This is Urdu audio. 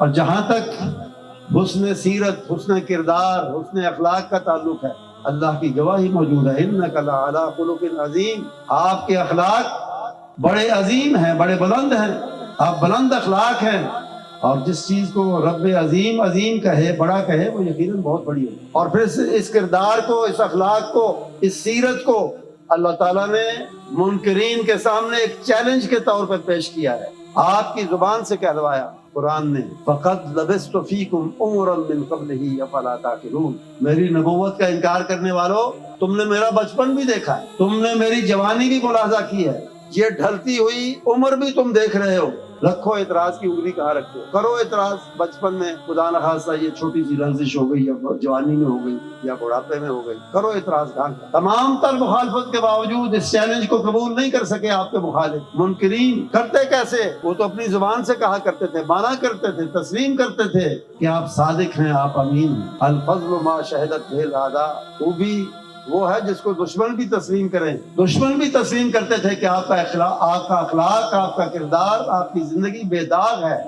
اور جہاں تک حسن سیرت، حسن کردار، حسن اخلاق کا تعلق ہے، اللہ کی گواہی موجود ہے، انک لعلی خلق عظیم، آپ کے اخلاق بڑے عظیم ہیں، بڑے بلند ہیں، آپ بلند اخلاق ہیں۔ اور جس چیز کو رب عظیم عظیم کہے، بڑا کہے، وہ یقیناً بہت بڑی ہے۔ اور پھر اس کردار کو، اس اخلاق کو، اس سیرت کو اللہ تعالیٰ نے منکرین کے سامنے ایک چیلنج کے طور پر پیش کیا ہے، آپ کی زبان سے کہلوایا قرآن نے، فَقَدْ لَبِثْتُ فِيكُمْ عُمُرًا مِّن قَبْلِهِ أَفَلَا تَعْقِلُونَ، میری نبوت کا انکار کرنے والوں، تم نے میرا بچپن بھی دیکھا ہے، تم نے میری جوانی بھی ملاحظہ کی ہے، یہ ڈھلتی ہوئی عمر بھی تم دیکھ رہے ہو، رکھو اعتراض کی انگلی کہاں رکھتے ہو، کرو اعتراض، بچپن میں خدا نخواستہ یہ چھوٹی سی لرزش ہو گئی، یا جوانی میں ہو گئی، یا بڑھاپے میں ہو گئی، کرو اعتراض کہاں۔ تمام تر مخالفت کے باوجود اس چیلنج کو قبول نہیں کر سکے آپ کے مخالف منکرین۔ کرتے کیسے؟ وہ تو اپنی زبان سے کہا کرتے تھے، مانا کرتے تھے، تسلیم کرتے تھے کہ آپ صادق ہیں، آپ امین ہیں۔ الفضل ما شہدت بہ الاعداء، وہ بھی وہ ہے جس کو دشمن بھی تسلیم کریں، دشمن بھی تسلیم کرتے تھے کہ آپ کا اخلاق، آپ کا کردار، آپ کی زندگی بے داغ ہے،